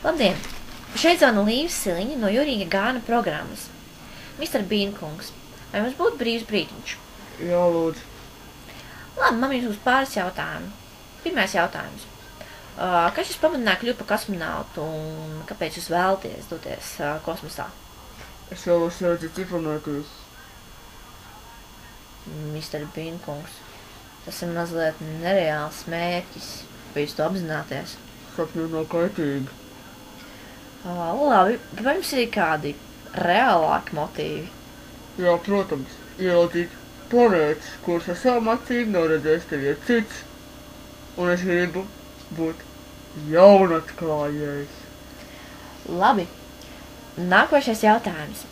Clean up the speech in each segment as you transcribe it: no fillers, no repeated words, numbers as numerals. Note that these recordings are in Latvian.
Labdien! Šeit zvana Līves Siliņa no Jurīga Gāna programmas. Mister Bīnkungs, vai mums būtu brīvs brītiņš? Jā, lūdzu. Labi, man jums būs pāris jautājumu. Pirmais jautājums. Kas jūs pamudināja kļūt par kosmonautu un kāpēc jūs vēlaties doties kosmosā? Es vēlos redzēt ciklonēties. Mister Bīnkungs, tas ir mazliet nereāls mērķis. Vai jūs to apzināties? Sapņot nav kaitīgi. Labi, vai jums ir kādi reālāki motīvi? Jā, protams, ieraudzīt planētas, kuras ar savām acīm nav redzējis neviens cits. Un es gribu būt jaunatklājējs. Labi, nākošais jautājums.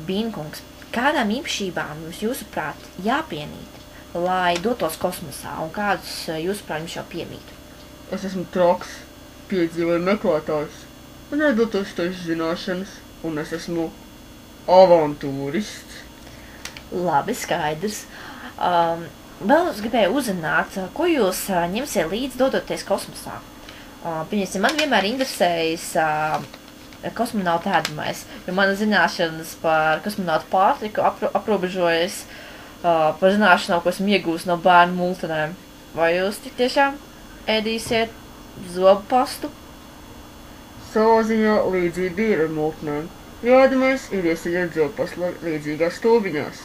Bīnkungs, kādām īpašībām jums jūsuprāt jāpiemīt, lai dotos kosmosā, un kādus jūsuprāt jums jau piemīt? Es esmu traks, piedzīvoju meklētājs, un iedotos taču zināšanas, un es esmu avantūrists. Labi, skaidrs. Vēl es gribēju uzzināt, ko jūs ņemsiet līdzi dodoties kosmosā. Pieņemsim, man vienmēr interesējas kosmonauta ēdamais, jo mana zināšanas par kosmonautu pārtiku aprobežojas par zināšanām, ko esmu iegūst no bērnu multinēm. Vai jūs tik tiešām ēdīsiet zobu pastu? Savā ziņā līdzība ir ar multnēm, jo ēdamais ir iesaļot zobu pastu līdzīgās stūbiņās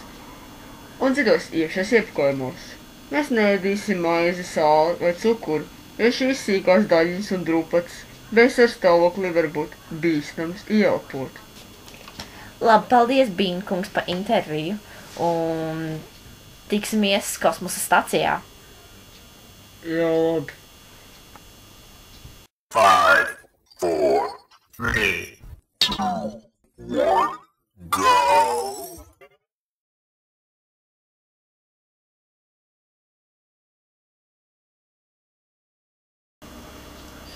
un citos iekšējos iepakojumos. Mēs neēdīsim maizi, sāli vai cukuru, jo šīs sīkās daļiņas un drupats veselības stāvokli var būt bīstams ieelpot. Labi, paldies, Bīnkungs, par interviju, un tiksimies kosmosa stacijā. Jā, labi. 5, 4, 3, 2, 1, go!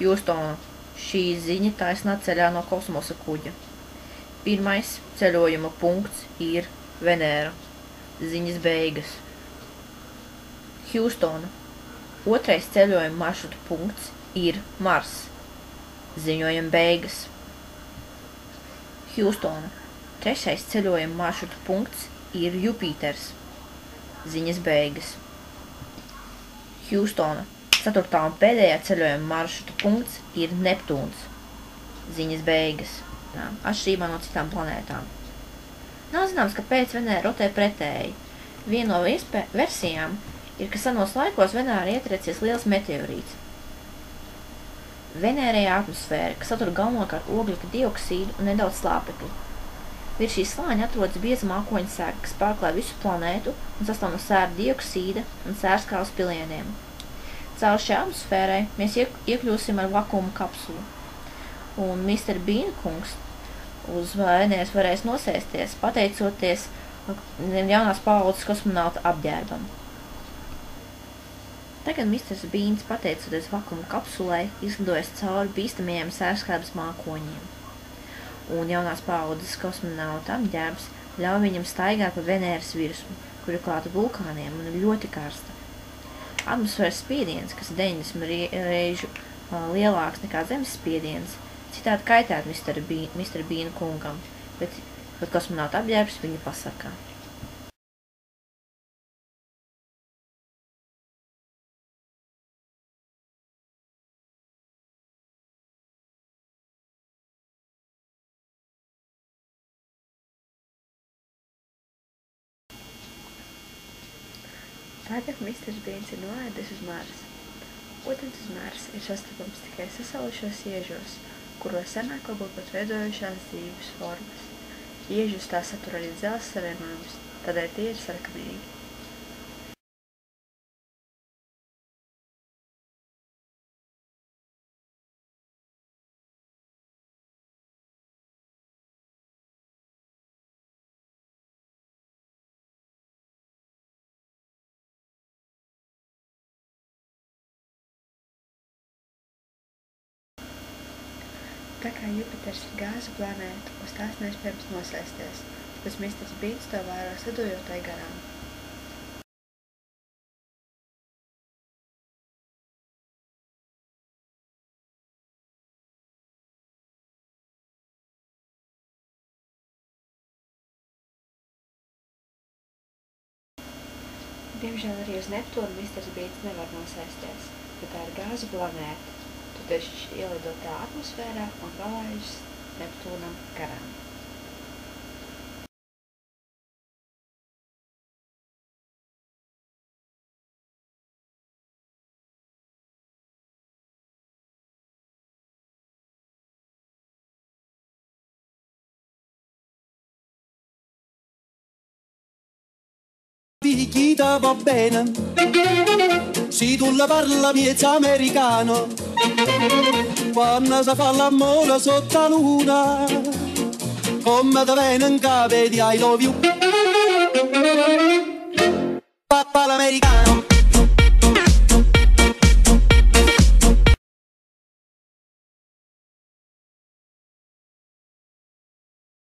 Hjūstona, šī ziņa taisnā ceļā no kosmosa kuģa. Pirmais ceļojuma punkts ir Venēra. Ziņas beigas. Hjūstona, otrais ceļojuma maršruta punkts ir Mars. Ziņojuma beigas. Hjūstona, trešais ceļojuma maršruta punkts ir Jupiters. Ziņas beigas. Hjūstona, ceturtā un pēdējā ceļojuma maršruta punkts ir Neptūns. Ziņas beigas. Atšķirībā no citām planētām. Nav zināms, kāpēc Venēra rotē pretēji. Viena no versijām ir, ka senos laikos Venēra ietriecies liels meteorīts. Venērai ir atmosfēra, kas satur galvenokārt oglika dioksīdu un nedaudz slāpekli. Virs šī slāņa atrodas bieza mākoņu sēga, kas pārklāj visu planētu un sastāv no sēra dioksīda un sērskāles pilieniem. Caur šai atmosfērai mēs iekļūsim ar vakuuma kapsulu. Un Mister Bīnkungs uz Venēras varēs nosēsties, pateicoties jaunās paaudzes kosmonauta apģērbam. Tagad Misters Bīns, pateicoties vakuuma kapsulai, izlidojas cauri bīstamajiem sērskābes mākoņiem. Un jaunās paaudzes kosmonauta apģērbs ļauj viņam staigāt pa Venēras virsmu, kur ir klāta vulkāniem un ir ļoti karsta. Atmosfēras spiediens, kas ir 90 reižu lielāks nekā zemes spiediens, citādi kaitētu Mister Bīna kungam, bet kosmonauta apģērbs viņu pasargā. Tagad Misters Bīns ir nolaidies uz Marsa. Ūdens uz Marsa ir sastopams tikai sasalušos iežos, kuros senāk varbūt pat veidojušās dzīves formas. Iežus tā satur arī dzelzs savienojumus, tādēļ tie ir sarkanīgi. Tā kā Jupiters ir gāzu planēta, uz tās neiespējams nosēsties, tāpēc Misters Bīns to vēro slidojot tai garām. Diemžēl arī uz Neptūnu misters Bīts nevar nosēsties, jo tā ir gāzu planēta. Tad viņš ielido tā atmosfērā un palaižas Neptūnam garām. Picchita va bene, se tu la parla miezza americano, quando si fa l'amore sotto la luna, come te viene in capo di I love you, papà l'americano.